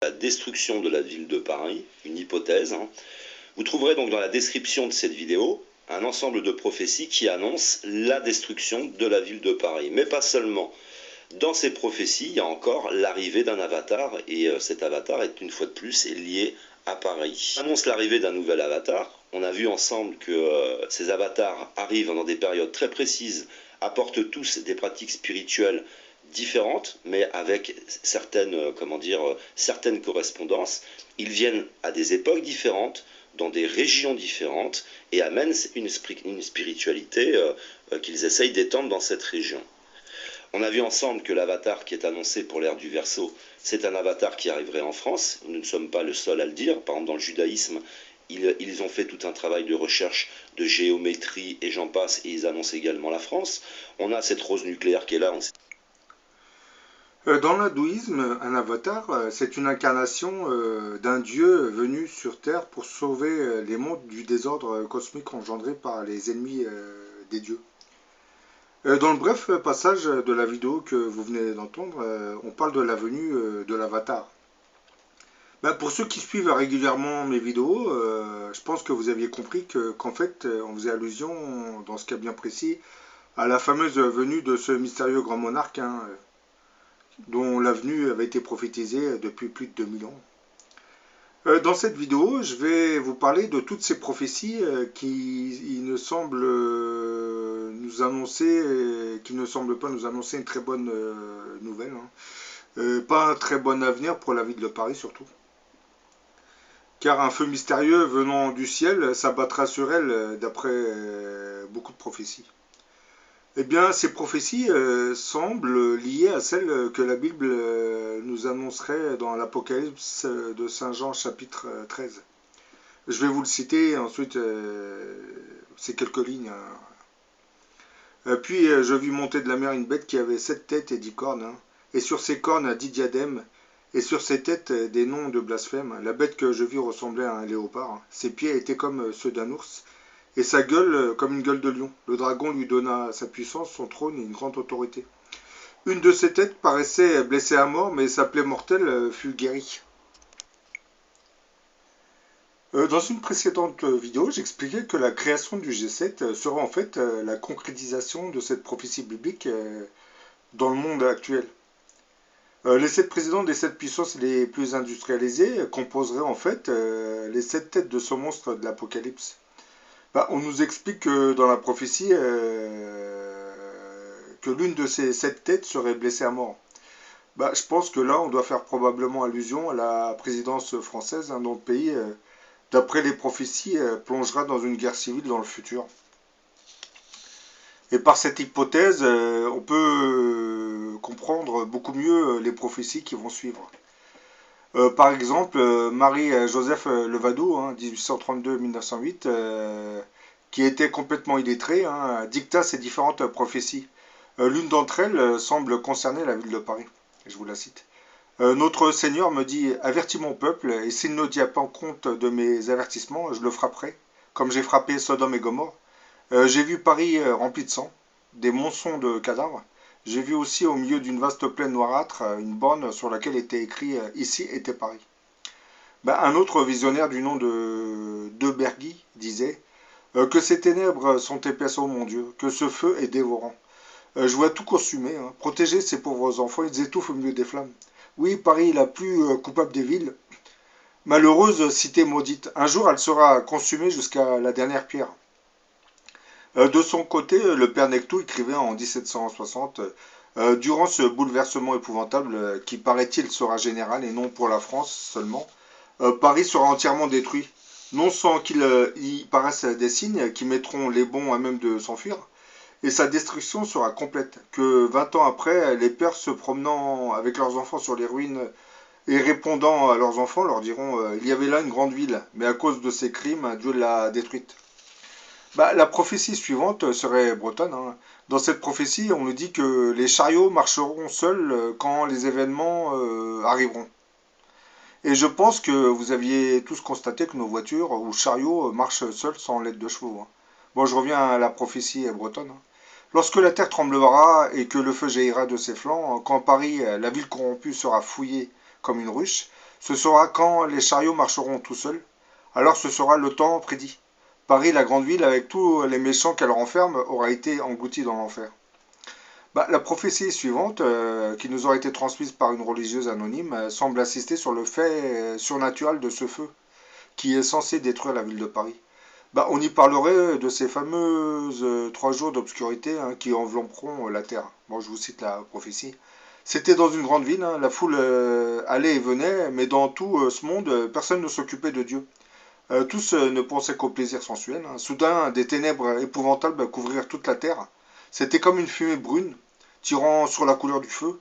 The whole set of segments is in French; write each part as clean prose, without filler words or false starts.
La destruction de la ville de Paris, une hypothèse. Vous trouverez donc dans la description de cette vidéo un ensemble de prophéties qui annoncent la destruction de la ville de Paris. Mais pas seulement. Dans ces prophéties, il y a encore l'arrivée d'un avatar, et cet avatar est une fois de plus lié à Paris. On annonce l'arrivée d'un nouvel avatar. On a vu ensemble que ces avatars arrivent dans des périodes très précises, apportent tous des pratiques spirituelles différentes, mais avec certaines correspondances. Ils viennent à des époques différentes, dans des régions différentes, et amènent une spiritualité qu'ils essayent d'étendre dans cette région. On a vu ensemble que l'avatar qui est annoncé pour l'ère du Verseau, c'est un avatar qui arriverait en France. Nous ne sommes pas le seul à le dire. Par exemple, dans le judaïsme, ils ont fait tout un travail de recherche, de géométrie et j'en passe, et ils annoncent également la France. On a cette rose nucléaire qui est là. Dans l'hindouisme, un avatar, c'est une incarnation d'un dieu venu sur Terre pour sauver les mondes du désordre cosmique engendré par les ennemis des dieux. Dans le bref passage de la vidéo que vous venez d'entendre, on parle de la venue de l'avatar. Ben, pour ceux qui suivent régulièrement mes vidéos, je pense que vous aviez compris qu'en fait, on faisait allusion, dans ce cas bien précis, à la fameuse venue de ce mystérieux grand monarque, dont la venue avait été prophétisée depuis plus de 2000 ans. Dans cette vidéo, je vais vous parler de toutes ces prophéties qui ne semblent nous annoncer, qui ne semblent pas nous annoncer une très bonne nouvelle, pas un très bon avenir pour la ville de Paris surtout. Car un feu mystérieux venant du ciel s'abattra sur elle d'après beaucoup de prophéties. Eh bien, ces prophéties semblent liées à celles que la Bible nous annoncerait dans l'Apocalypse de Saint Jean chapitre 13. Je vais vous le citer, ensuite c'est quelques lignes. Puis je vis monter de la mer une bête qui avait 7 têtes et 10 cornes, et sur ses cornes 10 diadèmes, et sur ses têtes des noms de blasphème. La bête que je vis ressemblait à un léopard. Ses pieds étaient comme ceux d'un ours, et sa gueule comme une gueule de lion. Le dragon lui donna sa puissance, son trône et une grande autorité. Une de ses têtes paraissait blessée à mort, mais sa plaie mortelle fut guérie. Dans une précédente vidéo, j'expliquais que la création du G7 sera en fait la concrétisation de cette prophétie biblique dans le monde actuel. Les 7 présidents des 7 puissances les plus industrialisées composeraient en fait les 7 têtes de ce monstre de l'Apocalypse. On nous explique que dans la prophétie, que l'une de ces 7 têtes serait blessée à mort. Je pense que là, on doit faire probablement allusion à la présidence française, dont le pays, d'après les prophéties, plongera dans une guerre civile dans le futur. Et par cette hypothèse, on peut comprendre beaucoup mieux les prophéties qui vont suivre. Par exemple, Marie-Joseph Levadoux, 1832-1908, qui était complètement illettré, dicta ces différentes prophéties. L'une d'entre elles semble concerner la ville de Paris. Je vous la cite. Notre Seigneur me dit, avertis mon peuple, et s'il ne tient pas compte de mes avertissements, je le frapperai, comme j'ai frappé Sodome et Gomorre. J'ai vu Paris rempli de sang, des monceaux de cadavres. J'ai vu aussi au milieu d'une vaste plaine noirâtre une borne sur laquelle était écrit « Ici était Paris ». Un autre visionnaire du nom de Bergy disait que ces ténèbres sont épaisses, ô mon Dieu, que ce feu est dévorant. Je vois tout consumé, protéger ces pauvres enfants, ils étouffent au milieu des flammes. Oui, Paris est la plus coupable des villes. Malheureuse cité maudite, un jour elle sera consumée jusqu'à la dernière pierre. De son côté, le père Nectou écrivait en 1760 durant ce bouleversement épouvantable, qui paraît-il sera général et non pour la France seulement, Paris sera entièrement détruit. Non sans qu'il y paraisse des signes qui mettront les bons à même de s'enfuir, et sa destruction sera complète. Que 20 ans après, les pères se promenant avec leurs enfants sur les ruines et répondant à leurs enfants leur diront il y avait là une grande ville, mais à cause de ses crimes, Dieu l'a détruite. La prophétie suivante serait bretonne. Dans cette prophétie, on nous dit que les chariots marcheront seuls quand les événements arriveront. Et je pense que vous aviez tous constaté que nos voitures ou chariots marchent seuls sans l'aide de chevaux. Bon, je reviens à la prophétie bretonne. Lorsque la terre tremblera et que le feu jaillira de ses flancs, quand Paris, la ville corrompue, sera fouillée comme une ruche, Ce sera quand les chariots marcheront tout seuls. Alors ce sera le temps prédit. Paris, la grande ville, avec tous les méchants qu'elle renferme, aura été engloutie dans l'enfer. La prophétie suivante, qui nous aura été transmise par une religieuse anonyme, semble insister sur le fait surnaturel de ce feu, qui est censé détruire la ville de Paris. On y parlerait de ces fameuses 3 jours d'obscurité qui envelopperont la terre. Bon, je vous cite la prophétie. C'était dans une grande ville, la foule allait et venait, mais dans tout ce monde, personne ne s'occupait de Dieu. Tous ne pensaient qu'au plaisir sensuel. Soudain, des ténèbres épouvantables couvrirent toute la terre. C'était comme une fumée brune, tirant sur la couleur du feu.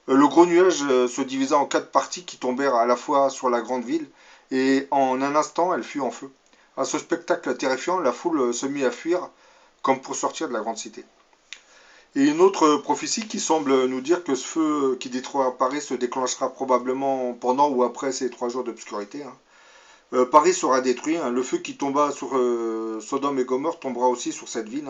Le gros nuage se divisa en 4 parties qui tombèrent à la fois sur la grande ville, et en un instant, elle fut en feu. À ce spectacle terrifiant, la foule se mit à fuir, comme pour sortir de la grande cité. Et une autre prophétie qui semble nous dire que ce feu qui détruira Paris se déclenchera probablement pendant ou après ces 3 jours d'obscurité. Paris sera détruit. Le feu qui tomba sur Sodome et Gomorrhe tombera aussi sur cette ville.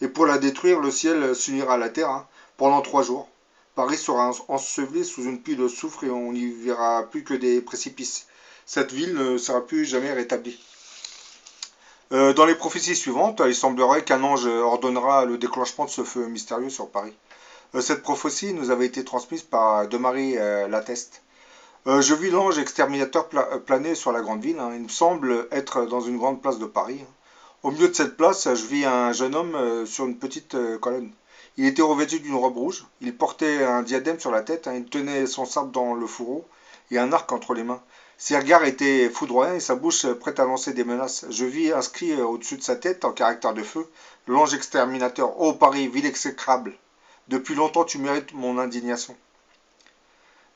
Et pour la détruire, le ciel s'unira à la terre pendant 3 jours. Paris sera enseveli sous une pluie de soufre et on n'y verra plus que des précipices. Cette ville ne sera plus jamais rétablie. Dans les prophéties suivantes, il semblerait qu'un ange ordonnera le déclenchement de ce feu mystérieux sur Paris. Cette prophétie nous avait été transmise par de Marie Lateste. Je vis l'ange exterminateur planer sur la grande ville. Il me semble être dans une grande place de Paris. Au milieu de cette place, je vis un jeune homme sur une petite colonne. Il était revêtu d'une robe rouge. Il portait un diadème sur la tête. Il tenait son sabre dans le fourreau et un arc entre les mains. Ses regards étaient foudroyants et sa bouche prête à lancer des menaces. Je vis inscrit au-dessus de sa tête, en caractère de feu, l'ange exterminateur. Ô Paris, ville exécrable, depuis longtemps tu mérites mon indignation.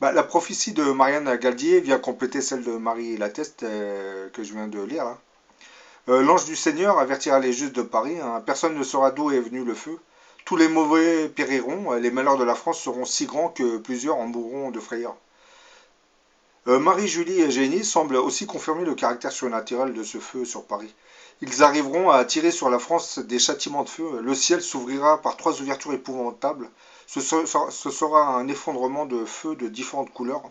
La prophétie de Marianne Galdier vient compléter celle de Marie Lateste que je viens de lire. L'ange du Seigneur avertira les justes de Paris. Personne ne saura d'où est venu le feu. Tous les mauvais périront. Les malheurs de la France seront si grands que plusieurs en mourront de frayeur. Marie-Julie et Génie semblent aussi confirmer le caractère surnaturel de ce feu sur Paris. Ils arriveront à tirer sur la France des châtiments de feu. Le ciel s'ouvrira par 3 ouvertures épouvantables. Ce sera un effondrement de feu de différentes couleurs.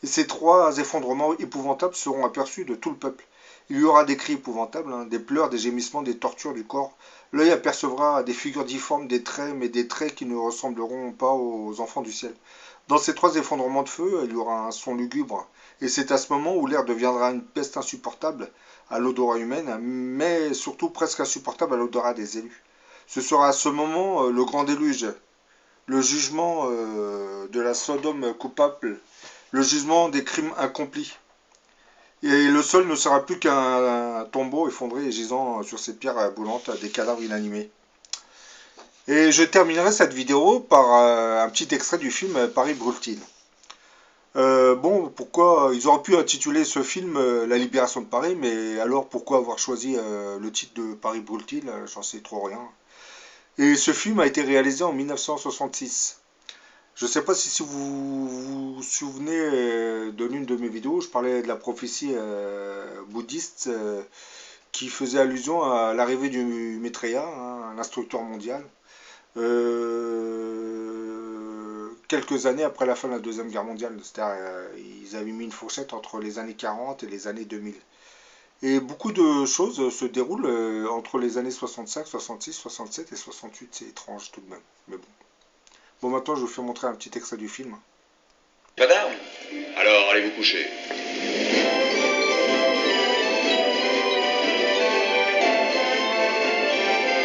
Et ces 3 effondrements épouvantables seront aperçus de tout le peuple. Il y aura des cris épouvantables, des pleurs, des gémissements, des tortures du corps. L'œil apercevra des figures difformes, des traits, mais des traits qui ne ressembleront pas aux enfants du ciel. Dans ces 3 effondrements de feu, il y aura un son lugubre. Et c'est à ce moment où l'air deviendra une peste insupportable à l'odorat humaine, mais surtout presque insupportable à l'odorat des élus. Ce sera à ce moment le grand déluge, le jugement de la Sodome coupable, le jugement des crimes accomplis. Et le sol ne sera plus qu'un tombeau effondré et gisant sur ces pierres brûlantes, des cadavres inanimés. Et je terminerai cette vidéo par un petit extrait du film Paris brûle-t-il. Pourquoi ils auraient pu intituler ce film La libération de Paris, mais alors pourquoi avoir choisi le titre de Paris brûle-t-il? J'en sais trop rien. Et ce film a été réalisé en 1966. Je ne sais pas si vous vous souvenez de l'une de mes vidéos, je parlais de la prophétie bouddhiste qui faisait allusion à l'arrivée du Maitreya, l'instructeur mondial, quelques années après la fin de la Deuxième Guerre mondiale. C'est-à-dire, ils avaient mis une fourchette entre les années 40 et les années 2000. Et beaucoup de choses se déroulent entre les années 65, 66, 67 et 68. C'est étrange tout de même, mais bon. Bon, maintenant, je vous fais montrer un petit extrait du film. Pas d'armes? Alors, allez vous coucher.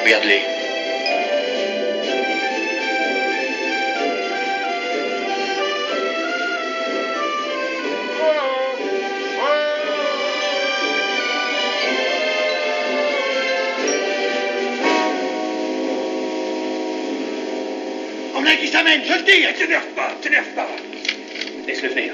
Regarde-les. On a qui s'amène, je le dis, t'énerve pas. Laisse-le venir.